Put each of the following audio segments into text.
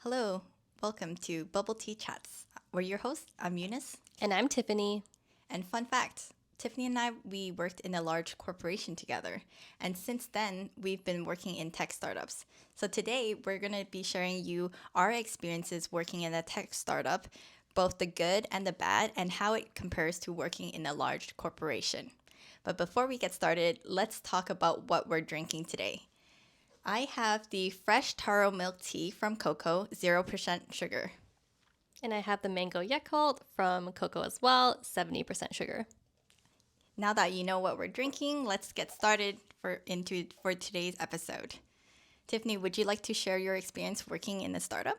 Hello, welcome to Bubble Tea Chats. We're your hosts. I'm Eunice. And I'm Tiffany. And fun fact, Tiffany and I, we worked in a large corporation together. And since then, we've been working in tech startups. So today, we're going to be sharing you our experiences working in a tech startup, both the good and the bad, and how it compares to working in a large corporation. But before we get started, let's talk about what we're drinking today. I have the fresh taro milk tea from Coco, 0% sugar. And I have the mango Yakult from Coco as well, 70% sugar. Now that you know what we're drinking, let's get started for today's episode. Tiffany, would you like to share your experience working in a startup?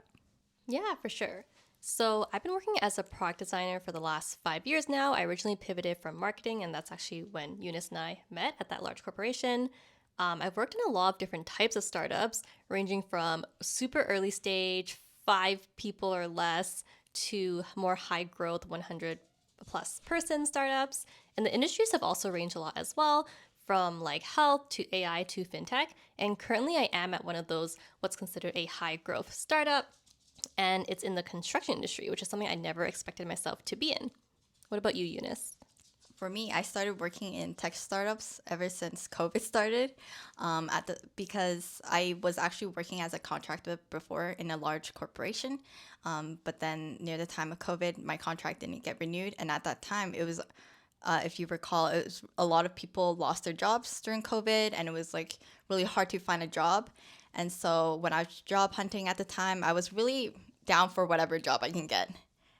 Yeah, for sure. So I've been working as a product designer for the last 5 years now. I originally pivoted from marketing, and that's actually when Eunice and I met at that large corporation. I've worked in a lot of different types of startups, ranging from super early stage, 5 people or less, to more high growth, 100 plus person startups. And the industries have also ranged a lot as well, from like health to AI to fintech. And currently, I am at one of those, what's considered a high growth startup, and it's in the construction industry, which is something I never expected myself to be in. What about you, Eunice? For me, I started working in tech startups ever since COVID started, because I was actually working as a contractor before in a large corporation, but then near the time of COVID, my contract didn't get renewed, and at that time, it was, if you recall, it was a lot of people lost their jobs during COVID, and it was like really hard to find a job, and so when I was job hunting at the time, I was really down for whatever job I can get.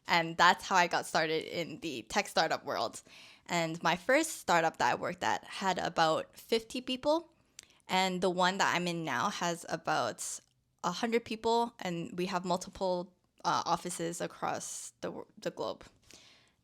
And that's how I got started in the tech startup world. And my first startup that I worked at had about 50 people. And the one that I'm in now has about 100 people. And we have multiple offices across the globe.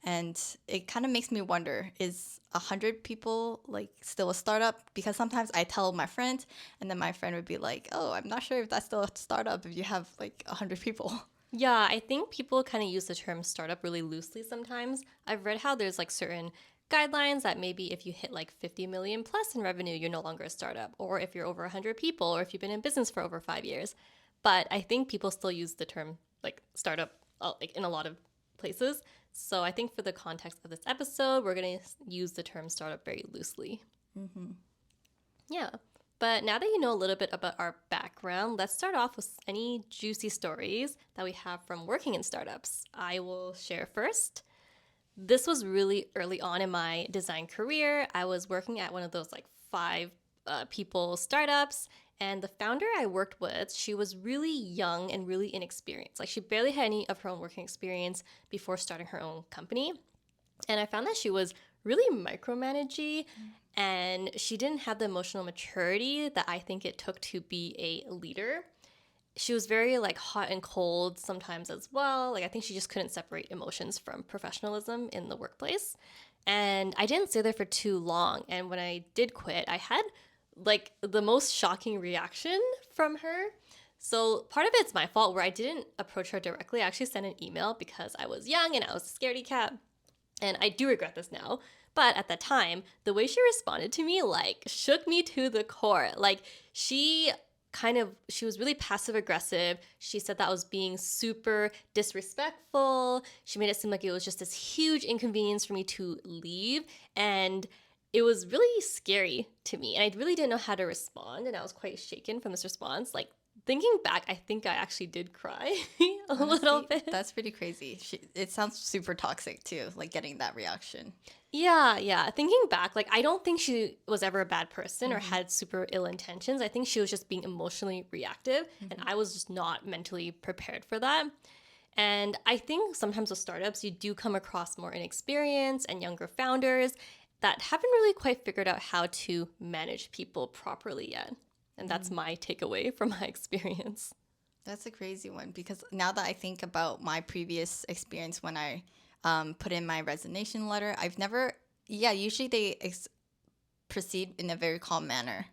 And it kind of makes me wonder, is 100 people like still a startup? Because sometimes I tell my friend, and then my friend would be like, oh, I'm not sure if that's still a startup if you have like 100 people. Yeah, I think people kind of use the term startup really loosely sometimes. I've read how there's like certain guidelines that maybe if you hit like 50 million plus in revenue, you're no longer a startup, or if you're over 100 people, or if you've been in business for over 5 years. But I think people still use the term like startup like in a lot of places. So I think for the context of this episode, we're going to use the term startup very loosely. Yeah. But now that you know a little bit about our background, let's start off with any juicy stories that we have from working in startups. I will share first. This was really early on in my design career. I was working at one of those like five people startups, and the founder I worked with, she was really young and really inexperienced. Like she barely had any of her own working experience before starting her own company. And I found that she was really micromanagey, and she didn't have the emotional maturity that I think it took to be a leader. She was very like hot and cold sometimes as well. Like I think she just couldn't separate emotions from professionalism in the workplace. And I didn't stay there for too long. And when I did quit, I had like the most shocking reaction from her. So part of it's my fault where I didn't approach her directly. I actually sent an email because I was young and I was a scaredy cat. And I do regret this now. But at the time, the way she responded to me like shook me to the core. Like she was really passive aggressive. She said that I was being super disrespectful. She made it seem like it was just this huge inconvenience for me to leave, and it was really scary to me. And I really didn't know how to respond, and I was quite shaken from this response. Like thinking back, I think I actually did cry a little Honestly, bit. that's pretty crazy. It sounds super toxic too, like getting that reaction. Yeah, yeah. Thinking back, like I don't think she was ever a bad person or had super ill intentions. I think she was just being emotionally reactive, and I was just not mentally prepared for that. And I think sometimes with startups, you do come across more inexperienced and younger founders that haven't really quite figured out how to manage people properly yet. And that's my takeaway from my experience. That's a crazy one because now that I think about my previous experience when I put in my resignation letter, I've never, yeah, usually proceed in a very calm manner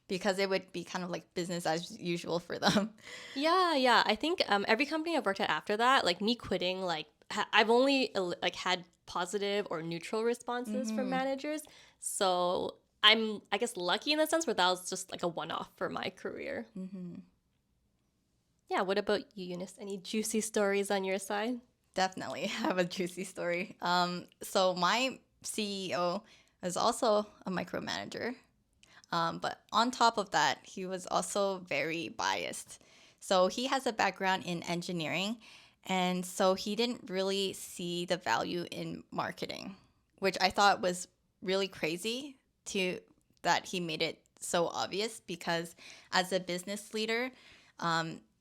because it would be kind of like business as usual for them. Yeah, yeah. I think every company I've worked at after that, like me quitting, like I've only like had positive or neutral responses from managers. So I'm, I guess, lucky in the sense where that was just like a one-off for my career. Yeah, what about you, Eunice? Any juicy stories on your side? Definitely have a juicy story. So my CEO is also a micromanager. But on top of that, he was also very biased. So he has a background in engineering, and so he didn't really see the value in marketing, which I thought was really crazy to that he made it so obvious because as a business leader,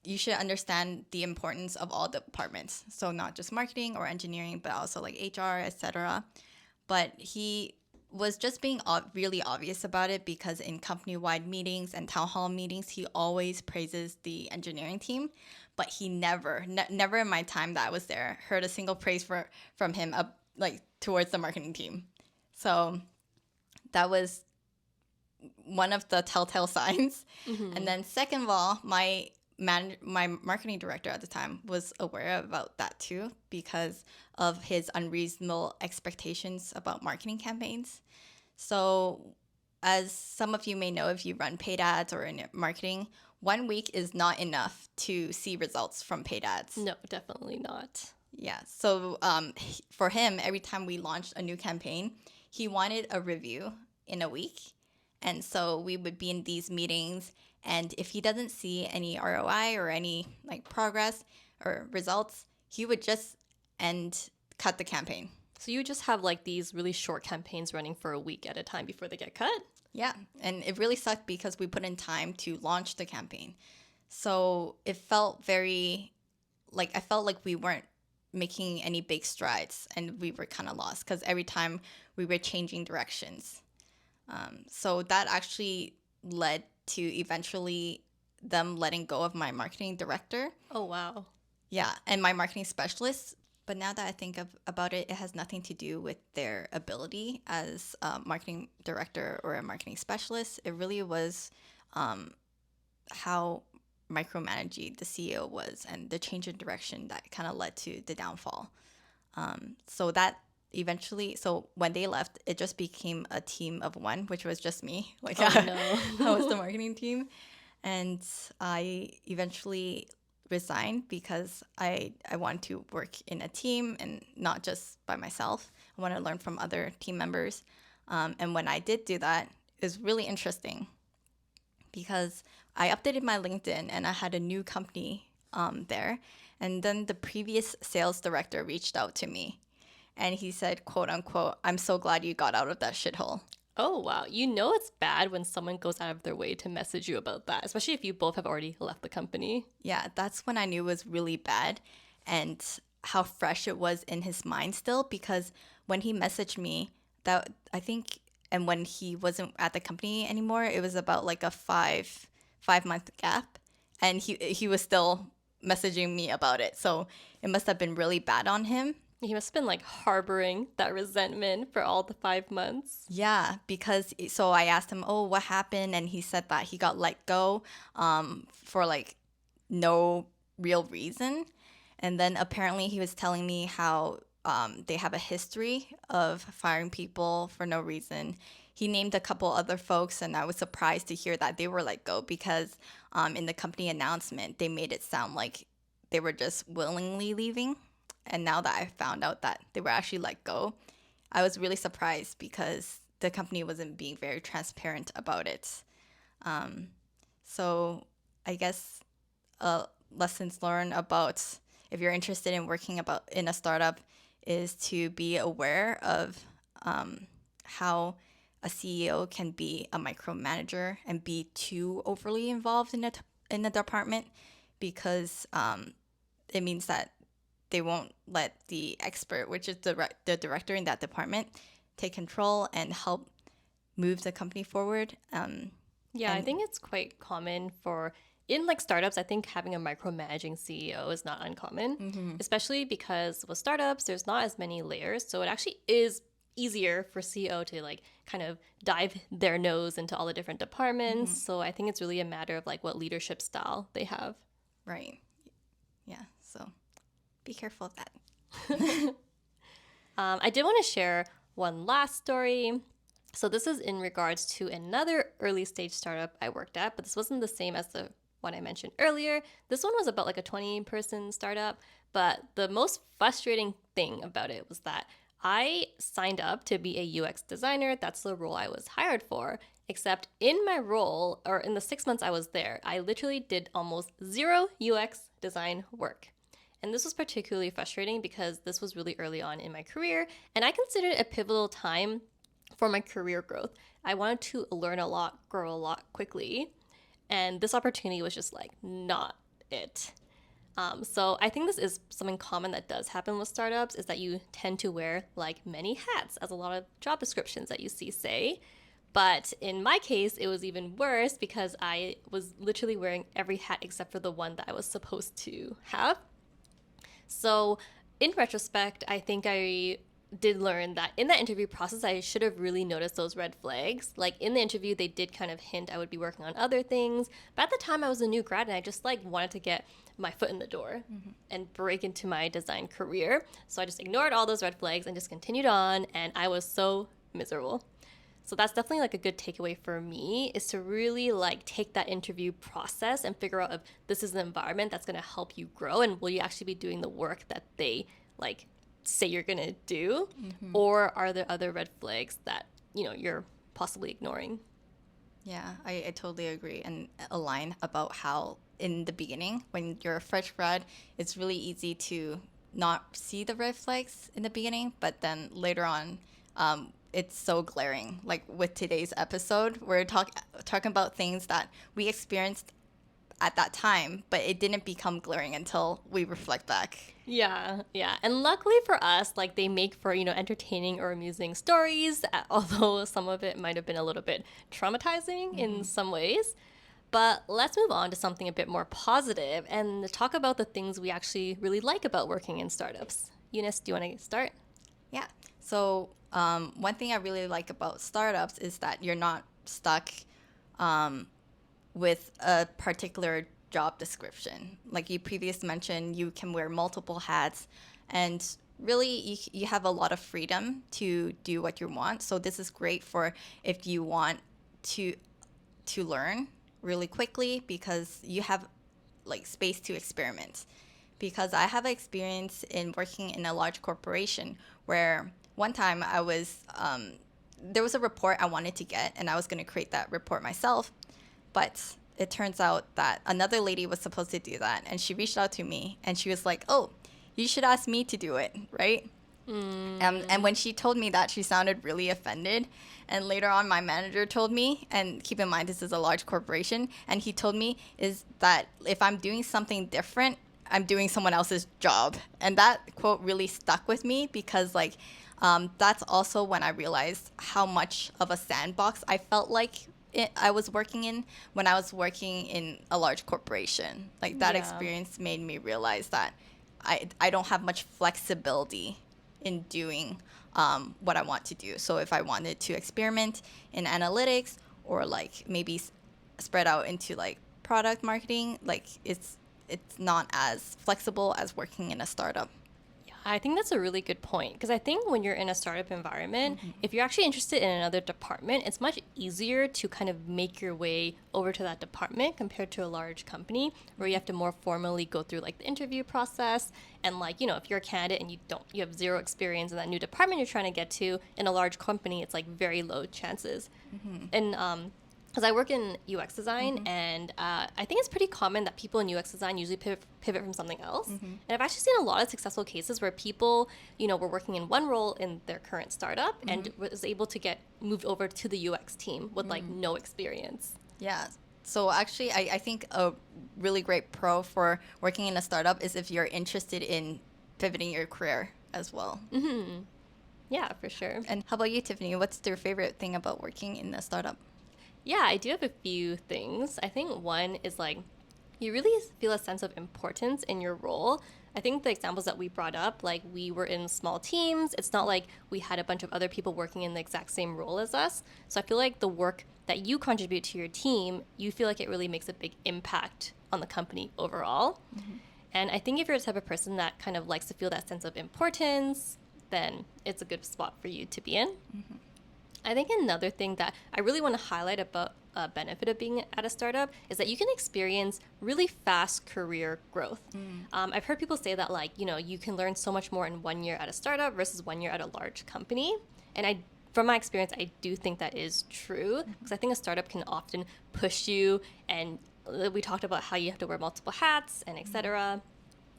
you should understand the importance of all departments. So not just marketing or engineering, but also like HR, etc. But he was just being really obvious about it because in company-wide meetings and town hall meetings, he always praises the engineering team, but he never in my time that I was there heard a single praise from him up like towards the marketing team. So that was one of the telltale signs. And then second of all, my marketing director at the time was aware about that too because of his unreasonable expectations about marketing campaigns. So, as some of you may know, if you run paid ads or in marketing, 1 week is not enough to see results from paid ads. No, definitely not. Yeah. So, for him, every time we launched a new campaign, he wanted a review in a week. And so we would be in these meetings, and if he doesn't see any ROI or any like progress or results, he would just end cut the campaign. So you just have like these really short campaigns running for a week at a time before they get cut? Yeah, and it really sucked because we put in time to launch the campaign. So it felt very like I felt like we weren't making any big strides and we were kind of lost because every time we were changing directions. So that actually led to eventually them letting go of my marketing director. Oh, wow. Yeah, and my marketing specialist. But now that I think about it, it has nothing to do with their ability as a marketing director or a marketing specialist. It really was how micromanaging the CEO was and the change in direction that kind of led to the downfall. So that eventually, so when they left, it just became a team of one, which was just me. Like Oh, I was no. the marketing team. And I eventually resigned because I want to work in a team and not just by myself. I want to learn from other team members. And when I did do that, it was really interesting because I updated my LinkedIn and I had a new company there. And then the previous sales director reached out to me and he said, quote unquote, "I'm so glad you got out of that shithole." Oh, wow. You know it's bad when someone goes out of their way to message you about that, especially if you both have already left the company. Yeah, that's when I knew it was really bad and how fresh it was in his mind still because when he messaged me, that I think and when he wasn't at the company anymore, it was about like a five month gap and he was still messaging me about it. So it must have been really bad on him. He must have been like harboring that resentment for all the 5 months. Yeah, because so I asked him, "Oh, what happened?" And he said that he got let go for like no real reason. And then apparently he was telling me how they have a history of firing people for no reason. He named a couple other folks, and I was surprised to hear that they were let go because in the company announcement, they made it sound like they were just willingly leaving. And now that I found out that they were actually let go, I was really surprised because the company wasn't being very transparent about it. So I guess lessons learned about if you're interested in working about in a startup is to be aware of how a CEO can be a micromanager and be too overly involved in a department because it means that they won't let the expert, which is the director in that department, take control and help move the company forward. Yeah, I And think it's quite common for in like startups, I think having a micromanaging CEO is not uncommon, especially because with startups, there's not as many layers. So it actually is easier for CEO to like kind of dive their nose into all the different departments. So I think it's really a matter of like what leadership style they have. right, yeah. So be careful of that. I did want to share one last story. So this is in regards to another early stage startup I worked at, but this wasn't the same as the one I mentioned earlier. This one was about like a 20-person startup, but the most frustrating thing about it was that I signed up to be a UX designer. That's the role I was hired for. Except in my role, or in the 6 months I was there, I literally did almost zero UX design work. And this was particularly frustrating because this was really early on in my career, and I considered it a pivotal time for my career growth. I wanted to learn a lot, grow a lot quickly, and this opportunity was just like not it. So I think this is something common that does happen with startups is that you tend to wear like many hats, as a lot of job descriptions that you see say. But in my case, it was even worse because I was literally wearing every hat except for the one that I was supposed to have. So, in retrospect, I think I did learn that in that interview process, I should have really noticed those red flags. Like in the interview, they did kind of hint I would be working on other things. But at the time, I was a new grad and I just like wanted to get my foot in the door and break into my design career. So I just ignored all those red flags and just continued on. And I was so miserable. So that's definitely like a good takeaway for me is to really like take that interview process and figure out if this is an environment that's going to help you grow and will you actually be doing the work that they like say you're going to do, or are there other red flags that, you know, you're possibly ignoring? Yeah, I totally agree and align about how in the beginning, when you're a fresh grad, it's really easy to not see the red flags in the beginning, but then later on, it's so glaring. Like with today's episode, we're talking about things that we experienced at that time, but it didn't become glaring until we reflect back. Yeah, yeah. And luckily for us, like they make for, you know, entertaining or amusing stories, although some of it might have been a little bit traumatizing in some ways. But let's move on to something a bit more positive and talk about the things we actually really like about working in startups. Eunice, do you want to start? Yeah. So one thing I really like about startups is that you're not stuck with a particular job description. Like you previously mentioned, you can wear multiple hats and really you have a lot of freedom to do what you want. So this is great for if you want to learn really quickly because you have like space to experiment. Because I have experience in working in a large corporation where one time I was there was a report I wanted to get and I was going to create that report myself, but it turns out that another lady was supposed to do that and she reached out to me and she was like, "Oh, you should ask me to do it, right?" And when she told me that, she sounded really offended. And later on, my manager told me, and keep in mind, this is a large corporation, and he told me is that if I'm doing something different, I'm doing someone else's job. And that quote really stuck with me because, like, that's also when I realized how much of a sandbox I felt like I was working in when I was working in a large corporation. Like, that Yeah. experience made me realize that I don't have much flexibility in doing what I want to do. So if I wanted to experiment in analytics or like maybe spread out into like product marketing, like it's not as flexible as working in a startup. I think that's a really good point because I think when you're in a startup environment, if you're actually interested in another department, it's much easier to kind of make your way over to that department compared to a large company where you have to more formally go through like the interview process and like, you know, if you're a candidate and you have zero experience in that new department you're trying to get to in a large company, it's like very low chances. And because I work in UX design, and I think it's pretty common that people in UX design usually pivot from something else. And I've actually seen a lot of successful cases where people, you know, were working in one role in their current startup and was able to get moved over to the UX team with like no experience. Yeah. So actually, I think a really great pro for working in a startup is if you're interested in pivoting your career as well. Yeah, for sure. And how about you, Tiffany? What's your favorite thing about working in a startup? Yeah, I do have a few things. I think one is like you really feel a sense of importance in your role. I think the examples that we brought up, like we were in small teams, it's not like we had a bunch of other people working in the exact same role as us. So I feel like the work that you contribute to your team, you feel like it really makes a big impact on the company overall. And I think if you're the type of person that kind of likes to feel that sense of importance, then it's a good spot for you to be in. I think another thing that I really want to highlight about benefit of being at a startup is that you can experience really fast career growth. I've heard people say that, like, you can learn so much more in 1 year at a startup versus 1 year at a large company. And from my experience, I do think that is true, because I think a startup can often push you, and we talked about how you have to wear multiple hats and etc.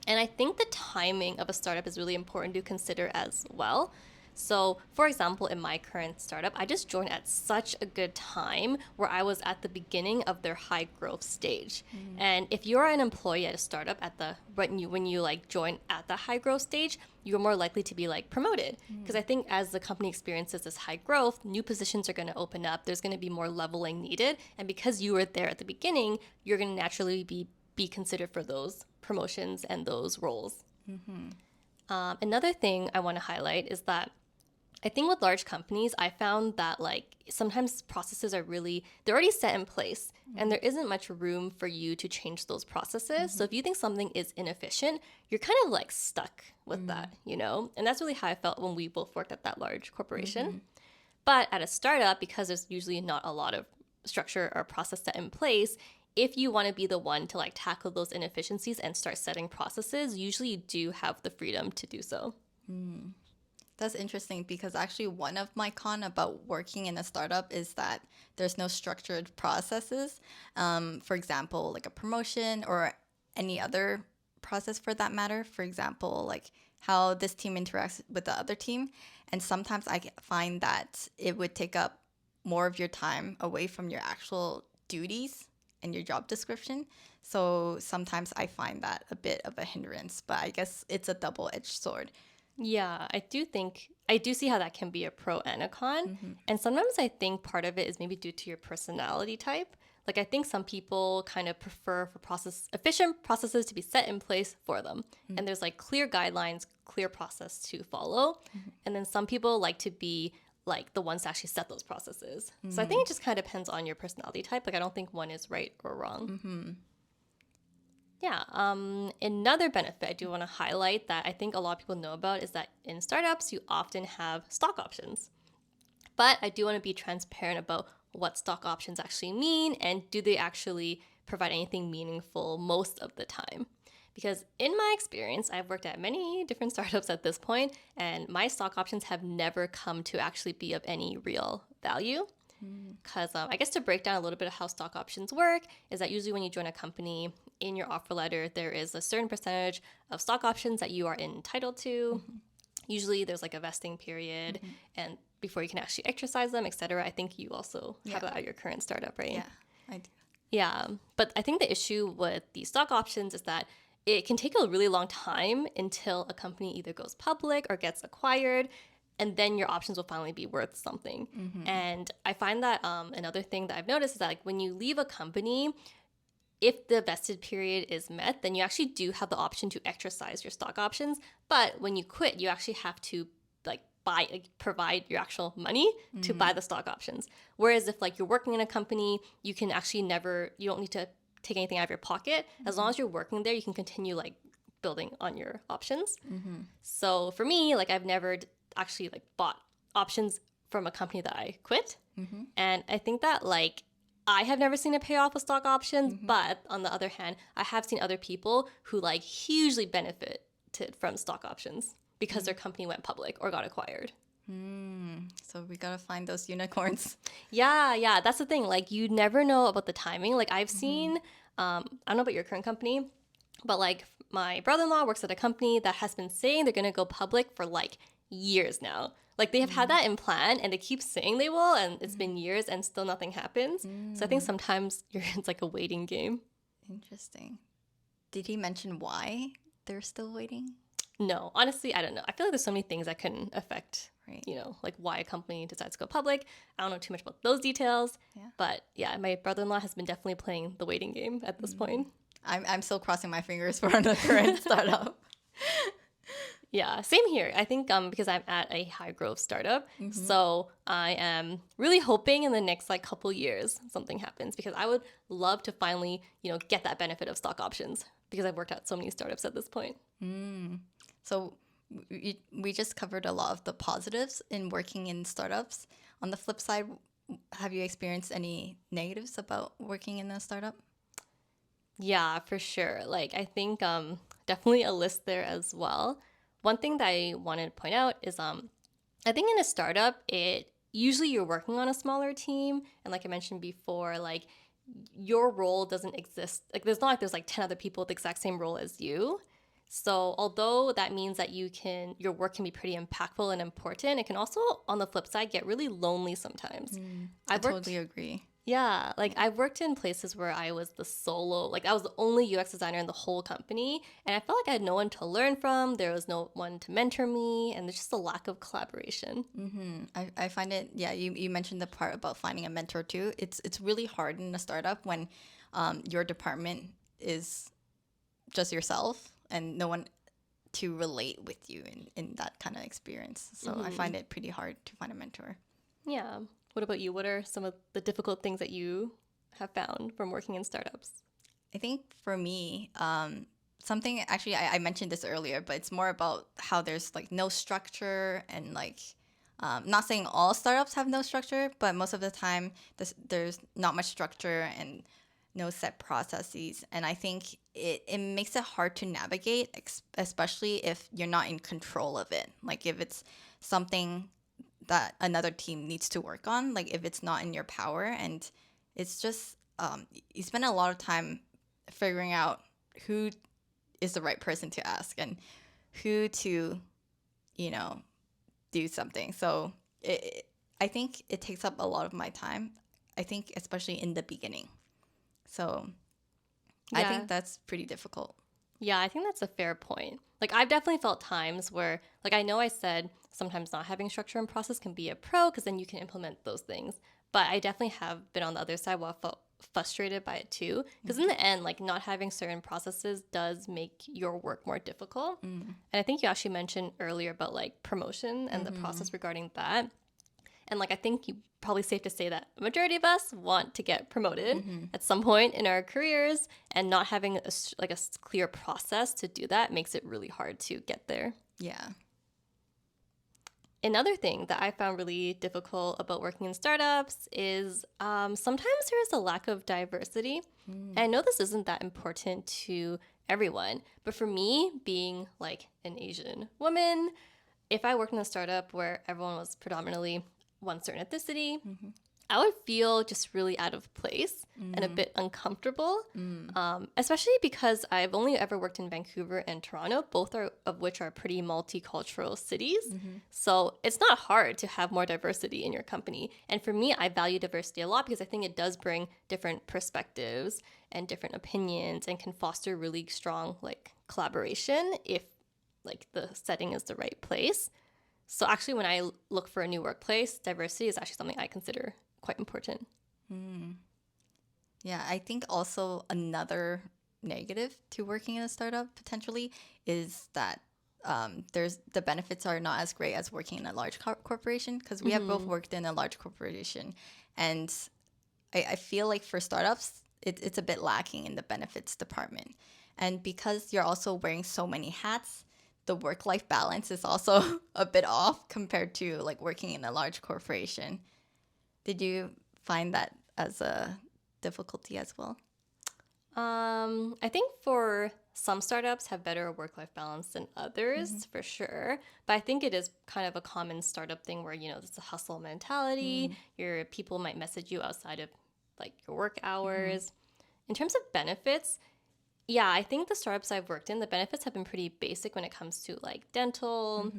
And I think the timing of a startup is really important to consider as well. So, for example, in my current startup, I just joined at such a good time where I was at the beginning of their high growth stage. And if you're an employee at a startup when you like join at the high growth stage, you're more likely to be like promoted. Because I think as the company experiences this high growth, new positions are going to open up. There's going to be more leveling needed. And because you were there at the beginning, you're going to naturally be considered for those promotions and those roles. Another thing I want to highlight is that I think with large companies, I found that like sometimes processes they're already set in place, and there isn't much room for you to change those processes. So if you think something is inefficient, you're kind of like stuck with that, And that's really how I felt when we both worked at that large corporation. But at a startup, because there's usually not a lot of structure or process set in place, if you want to be the one to like tackle those inefficiencies and start setting processes, usually you do have the freedom to do so. That's interesting, because actually one of my con about working in a startup is that there's no structured processes. For example, like a promotion or any other process for that matter. For example, like how this team interacts with the other team. And sometimes I find that it would take up more of your time away from your actual duties and your job description. So sometimes I find that a bit of a hindrance, but I guess it's a double-edged sword. Yeah, I do see how that can be a pro and a con. And sometimes I think part of it is maybe due to your personality type. Like I think some people kind of prefer for efficient processes to be set in place for them. And there's like clear guidelines, clear process to follow. And then some people like to be like the ones to actually set those processes. So I think it just kind of depends on your personality type. Like I don't think one is right or wrong. Yeah. Another benefit I do want to highlight that I think a lot of people know about is that in startups, you often have stock options. But I do want to be transparent about what stock options actually mean, and do they actually provide anything meaningful most of the time. Because in my experience, I've worked at many different startups at this point, and my stock options have never come to actually be of any real value. Because I guess to break down a little bit of how stock options work is that usually when you join a company, in your offer letter, there is a certain percentage of stock options that you are entitled to. Usually there's like a vesting period and before you can actually exercise them, etc. I think you also have that at your current startup, right? Yeah, I do. Yeah, but I think the issue with these stock options is that it can take a really long time until a company either goes public or gets acquired, and then your options will finally be worth something. And I find that another thing that I've noticed is that like when you leave a company, if the vested period is met, then you actually do have the option to exercise your stock options. But when you quit, you actually have to provide your actual money to buy the stock options. Whereas if like you're working in a company, you can actually you don't need to take anything out of your pocket. As long as you're working there, you can continue like building on your options. So for me, like I've never actually like bought options from a company that I quit. And I think that like I have never seen a payoff with stock options, but on the other hand, I have seen other people who like hugely benefited from stock options because their company went public or got acquired. So we gotta find those unicorns. Yeah, that's the thing. Like you never know about the timing. Like I've seen, I don't know about your current company, but like my brother-in-law works at a company that has been saying they're gonna go public for like years now. Like they have had that in plan and they keep saying they will, and it's been years and still nothing happens. So I think sometimes it's like a waiting game. Interesting. Did he mention why they're still waiting? No, honestly, I don't know. I feel like there's so many things that can affect, Right. like why a company decides to go public. I don't know too much about those details. Yeah. But yeah, my brother-in-law has been definitely playing the waiting game at this point. I'm still crossing my fingers for the current startup. Yeah, same here. I think because I'm at a high growth startup, so I am really hoping in the next like couple years something happens, because I would love to finally, get that benefit of stock options, because I've worked at so many startups at this point. So we just covered a lot of the positives in working in startups. On the flip side, have you experienced any negatives about working in a startup? Yeah, for sure. Like I think definitely a list there as well. One thing that I wanted to point out is I think in a startup it usually you're working on a smaller team and like I mentioned before, like your role doesn't exist. Like there's not like there's like 10 other people with the exact same role as you. So although that means that your work can be pretty impactful and important, it can also on the flip side get really lonely sometimes. I I've totally worked agree. yeah, like Yeah. I've worked in places where I was the solo, like I was the only UX designer in the whole company, and I felt like I had no one to learn from. There was no one to mentor me, and there's just a lack of collaboration. I find it, yeah, you mentioned the part about finding a mentor too. It's really hard in a startup when your department is just yourself and no one to relate with you in that kind of experience. So I find it pretty hard to find a mentor. Yeah. What about you? What are some of the difficult things that you have found from working in startups? I think for me, something actually I mentioned this earlier, but it's more about how there's like no structure and like not saying all startups have no structure, but most of the time there's not much structure and no set processes. And I think it makes it hard to navigate, especially if you're not in control of it. Like if it's something that another team needs to work on, like if it's not in your power, and it's just you spend a lot of time figuring out who is the right person to ask and who to, you know, do something. So I think it takes up a lot of my time. I think especially in the beginning. So I Yeah. think that's pretty difficult. Yeah, I think that's a fair point. Like I've definitely felt times where like I know I said sometimes not having structure and process can be a pro because then you can implement those things. But I definitely have been on the other side where I felt frustrated by it too. Because in the end, like not having certain processes does make your work more difficult. And I think you actually mentioned earlier about like promotion and the process regarding that. And like I think you probably safe to say that a majority of us want to get promoted at some point in our careers, and not having like a clear process to do that makes it really hard to get there. Yeah. Another thing that I found really difficult about working in startups is sometimes there is a lack of diversity. And I know this isn't that important to everyone, but for me, being like an Asian woman, if I worked in a startup where everyone was predominantly one certain ethnicity, I would feel just really out of place and a bit uncomfortable, especially because I've only ever worked in Vancouver and Toronto, of which are pretty multicultural cities. So it's not hard to have more diversity in your company. And for me, I value diversity a lot because I think it does bring different perspectives and different opinions and can foster really strong like collaboration if like the setting is the right place. So actually, when I look for a new workplace, diversity is actually something I consider quite important. Yeah, I think also another negative to working in a startup potentially is that there's the benefits are not as great as working in a large corporation, because we have both worked in a large corporation, and I feel like for startups it's a bit lacking in the benefits department, and because you're also wearing so many hats, the work-life balance is also a bit off compared to like working in a large corporation. Did you find that as a difficulty as well? I think for some startups have better work-life balance than others, for sure. But I think it is kind of a common startup thing where, it's a hustle mentality. Your people might message you outside of like your work hours. In terms of benefits, yeah, I think the startups I've worked in, the benefits have been pretty basic when it comes to like dental,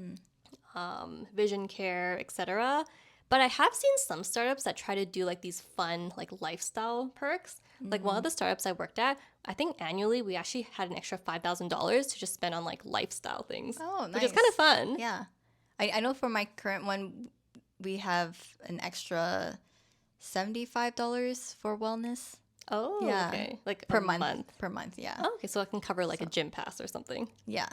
vision care, etc. But I have seen some startups that try to do like these fun like lifestyle perks. Like one of the startups I worked at, I think annually we actually had an extra $5,000 to just spend on like lifestyle things, Oh, which is kind of nice. fun. Yeah. I know for my current one, we have an extra $75 for wellness. Oh, Yeah. okay. Like a Per month. month. Per month, yeah. Oh, okay, so I can cover like a gym pass or something. Yeah.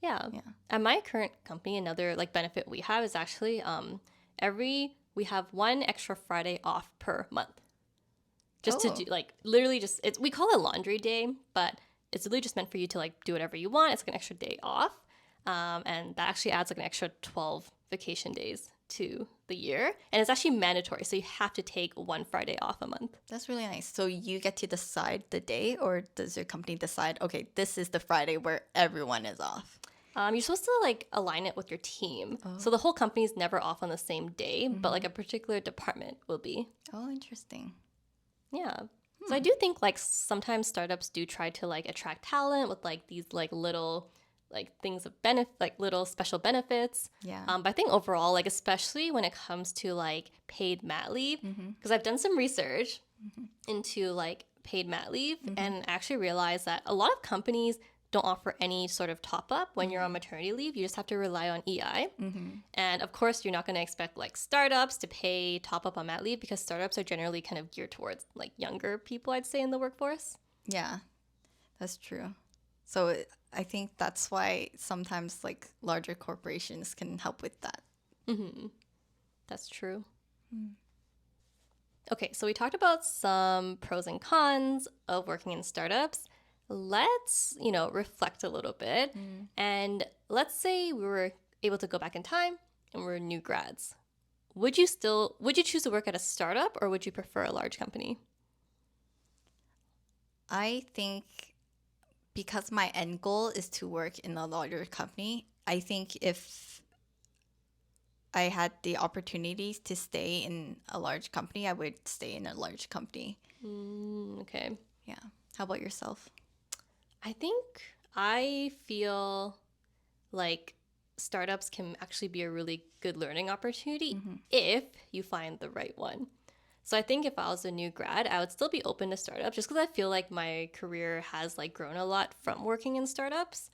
Yeah. Yeah. At my current company, another like benefit we have is actually we have one extra Friday off per month. Just to Oh. do like literally just it's we call it laundry day, but it's really just meant for you to like do whatever you want. It's like an extra day off. And that actually adds like an extra 12 vacation days to the year. And it's actually mandatory. So you have to take one Friday off a month. That's really nice. So you get to decide the day, or does your company decide, okay, this is the Friday where everyone is off? You're supposed to like align it with your team. So the whole company is never off on the same day, but like a particular department will be. Oh, interesting. Yeah. So I do think like sometimes startups do try to like attract talent with like these like little like things of benefit, like little special benefits. Yeah. But I think overall, like especially when it comes to like paid mat leave, because I've done some research into like paid mat leave and actually realized that a lot of companies don't offer any sort of top up when you're on maternity leave. You just have to rely on EI. And of course, you're not going to expect like startups to pay top up on mat leave because startups are generally kind of geared towards like younger people, I'd say, in the workforce. Yeah, that's true. So I think that's why sometimes like larger corporations can help with that. That's true. Okay, so we talked about some pros and cons of working in startups. Let's, reflect a little bit. And let's say we were able to go back in time and we're new grads. Would you choose to work at a startup or would you prefer a large company? I think because my end goal is to work in a larger company, I think if I had the opportunities to stay in a large company, I would stay in a large company. Okay. Yeah. How about yourself? I feel like startups can actually be a really good learning opportunity if you find the right one. So I think if I was a new grad, I would still be open to startups just because I feel like my career has like grown a lot from working in startups.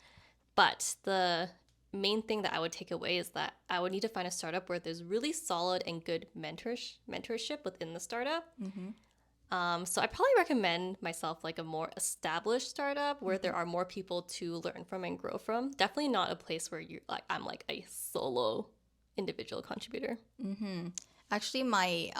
But the main thing that I would take away is that I would need to find a startup where there's really solid and good mentorship within the startup. So I probably recommend myself like a more established startup where there are more people to learn from and grow from. Definitely not a place where I'm like a solo individual contributor. Actually, my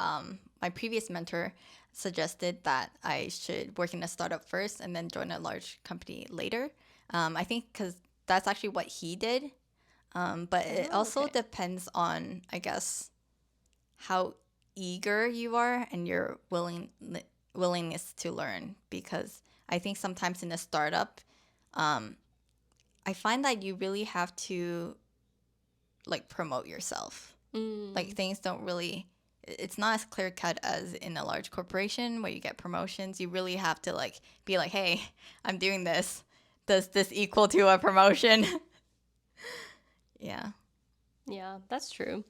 previous mentor suggested that I should work in a startup first and then join a large company later. I think because that's actually what he did. But it also depends on, I guess, how eager you are and your willingness to learn. Because I think sometimes in a startup, I find that you really have to like promote yourself. Like things don't really, it's not as clear cut as in a large corporation where you get promotions. You really have to like be like, hey, I'm doing this. Does this equal to a promotion? Yeah. Yeah, that's true.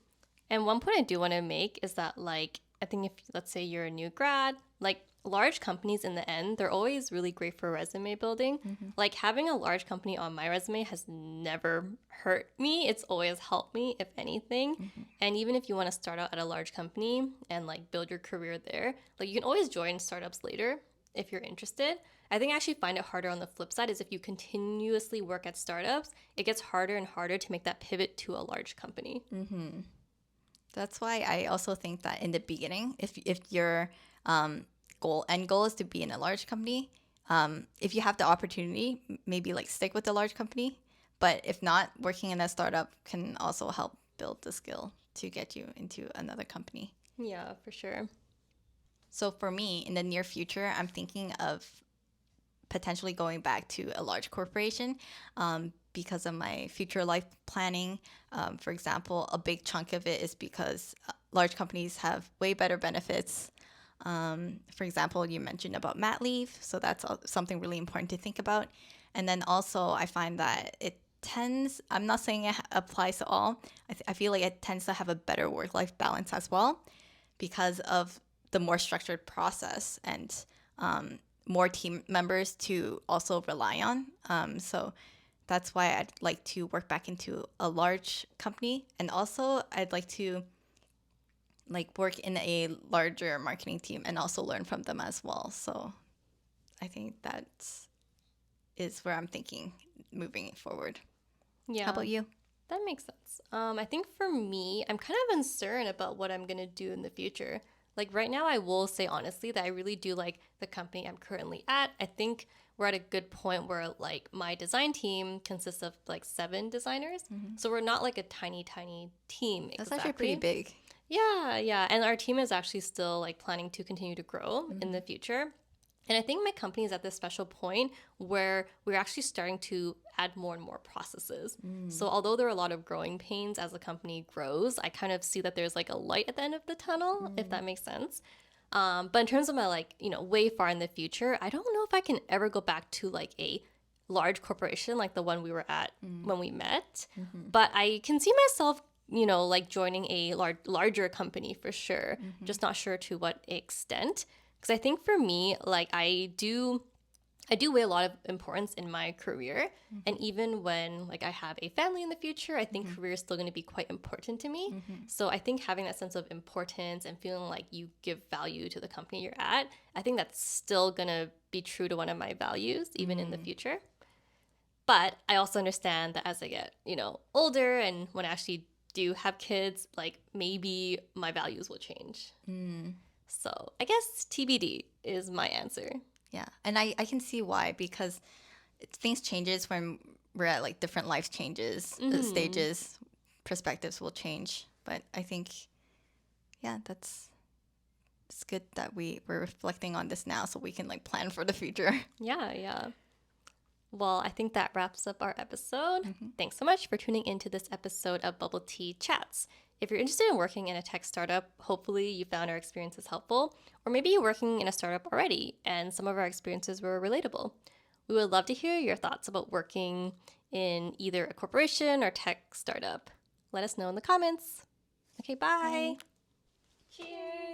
And one point I do want to make is that, like, I think if, let's say, you're a new grad, like, large companies in the end, they're always really great for resume building. Like, having a large company on my resume has never hurt me. It's always helped me, if anything. And even if you want to start out at a large company and, like, build your career there, like, you can always join startups later if you're interested. I think I actually find it harder on the flip side is if you continuously work at startups, it gets harder and harder to make that pivot to a large company. That's why I also think that in the beginning, if your end goal is to be in a large company, if you have the opportunity, maybe like stick with the large company. But if not, working in a startup can also help build the skill to get you into another company. Yeah, for sure. So for me, in the near future, I'm thinking of potentially going back to a large corporation because of my future life planning. For example, a big chunk of it is because large companies have way better benefits. For example, you mentioned about mat leave, so that's something really important to think about. And then also, I find that it tends, I'm not saying it applies to all, I feel like it tends to have a better work-life balance as well because of the more structured process and more team members to also rely on. So that's why I'd like to work back into a large company. And also I'd like to like work in a larger marketing team and also learn from them as well. So I think that is where I'm thinking moving forward. Yeah. How about you? That makes sense. I think for me, I'm kind of uncertain about what I'm going to do in the future. Like right now, I will say honestly that I really do like the company I'm currently at. I think we're at a good point where like my design team consists of like 7 designers. So we're not like a tiny team. That's actually pretty big. Yeah, yeah. And our team is actually still like planning to continue to grow in the future. And I think my company is at this special point where we're actually starting to add more and more processes. So although there are a lot of growing pains as the company grows, I kind of see that there's like a light at the end of the tunnel, if that makes sense. But in terms of my like, way far in the future, I don't know if I can ever go back to like a large corporation like the one we were at when we met. But I can see myself like joining a larger company for sure. Just not sure to what extent. Because I think for me, like I do weigh a lot of importance in my career. And even when like I have a family in the future, I think career is still going to be quite important to me. So I think having that sense of importance and feeling like you give value to the company you're at, I think that's still going to be true to one of my values, even in the future. But I also understand that as I get, older and when I actually do have kids, like maybe my values will change. So I guess TBD is my answer. Yeah. And I can see why, because things changes when we're at like different life changes, stages, perspectives will change. But I think, yeah, it's good that we're reflecting on this now so we can like plan for the future. Yeah, yeah. Well, I think that wraps up our episode. Thanks so much for tuning into this episode of Bubble Tea Chats. If you're interested in working in a tech startup, hopefully you found our experiences helpful, or maybe you're working in a startup already and some of our experiences were relatable. We would love to hear your thoughts about working in either a corporation or tech startup. Let us know in the comments. Okay, bye. Bye. Cheers.